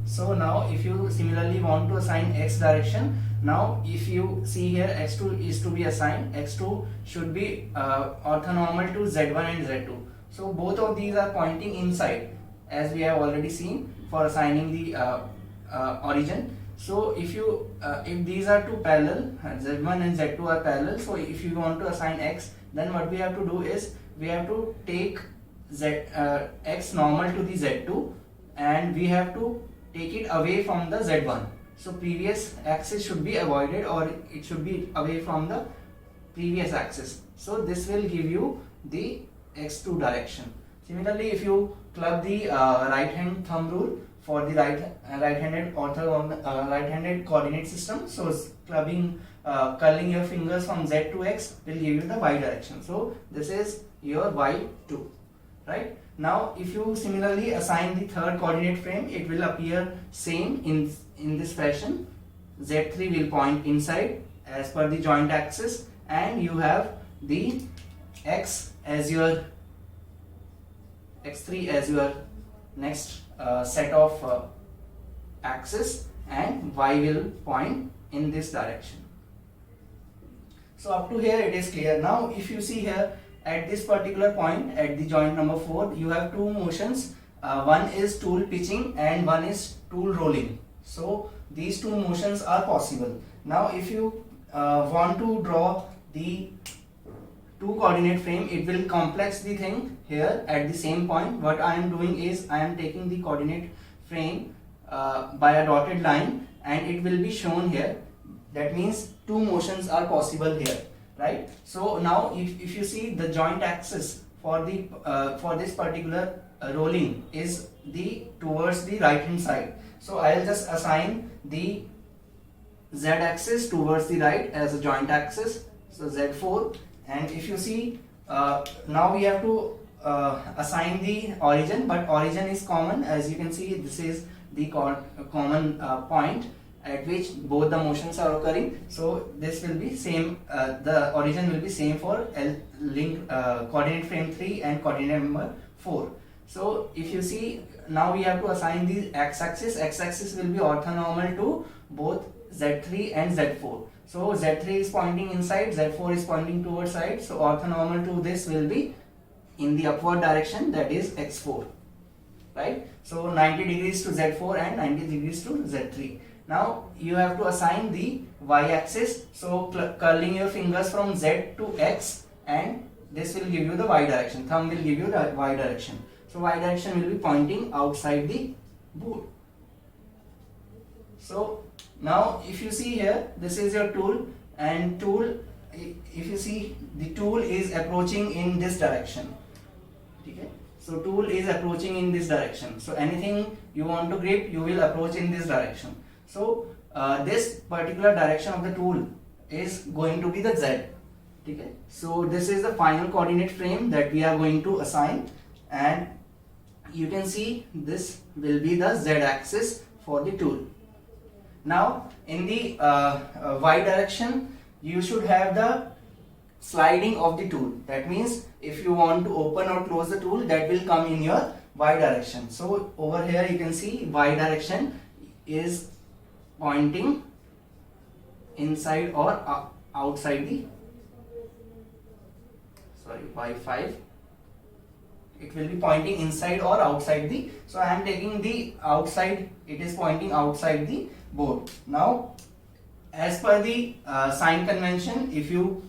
So now if you similarly want to assign x direction, now if you see here x2 is to be assigned, x2 should be orthonormal to z1 and z2. So both of these are pointing inside, as we have already seen for assigning the origin. So if these are two parallel, z1 and z2 are parallel, so if you want to assign x, then what we have to do is we have to take x normal to the z2 and we have to take it away from the z1. So previous axis should be avoided, or it should be away from the previous axis. So this will give you the x2 direction. Similarly, if you club the right hand thumb rule for the right-handed right-handed coordinate system, so curling your fingers from z to x will give you the y direction. So this is your y2, right? Now if you similarly assign the third coordinate frame, it will appear same in this fashion. z3 will point inside as per the joint axis, and you have the x as your x3 as your next set of axis, and y will point in this direction. So up to here it is clear. Now if you see here, at this particular point at the joint number 4, you have two motions. One is tool pitching and one is tool rolling. So these two motions are possible. Now if you want to draw the two coordinate frame, it will complex the thing here at the same point. What I am doing is I am taking the coordinate frame by a dotted line, and it will be shown here. That means two motions are possible here, right? So now if you see, the joint axis for this particular rolling is towards the right hand side. So I will just assign the z axis towards the right as a joint axis, so z4. And if you see, now we have to assign the origin, but origin is common. As you can see, this is the common point at which both the motions are occurring. So this will be same, the origin will be same for coordinate frame 3 and coordinate number 4. So if you see, now we have to assign the x-axis. X-axis will be orthonormal to both z3 and z4. So z3 is pointing inside, z4 is pointing towards side. So orthonormal to this will be in the upward direction, that is x4, right? So 90 degrees to z4 and 90 degrees to z3. Now you have to assign the y-axis. So curling your fingers from z to x, and this will give you the y direction. Thumb will give you the y direction. So y direction will be pointing outside the board. So now if you see here, this is your tool, and if you see, the tool is approaching in this direction. Okay? So tool is approaching in this direction. So anything you want to grip, you will approach in this direction. So this particular direction of the tool is going to be the z. Okay? So this is the final coordinate frame that we are going to assign, and you can see this will be the z axis for the tool. Now in the y direction, you should have the sliding of the tool. That means if you want to open or close the tool, that will come in your y direction. So over here you can see y direction is pointing inside or outside the, y5, it will be pointing inside or outside the, so I am taking the outside, it is pointing outside the board. Now as per the sign convention, if you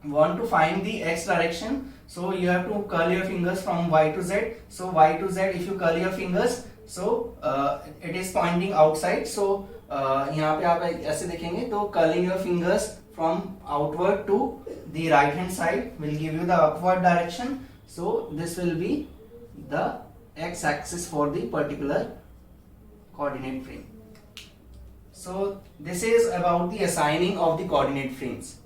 want to find the x direction, so you have to curl your fingers from y to z. So y to z, if you curl your fingers, so it is pointing outside. So यहाँ पे आप ऐसे देखेंगे, तो curling your fingers from outward to the right hand side will give you the upward direction. So this will be the x axis for the particular coordinate frame. So this is about the assigning of the coordinate frames.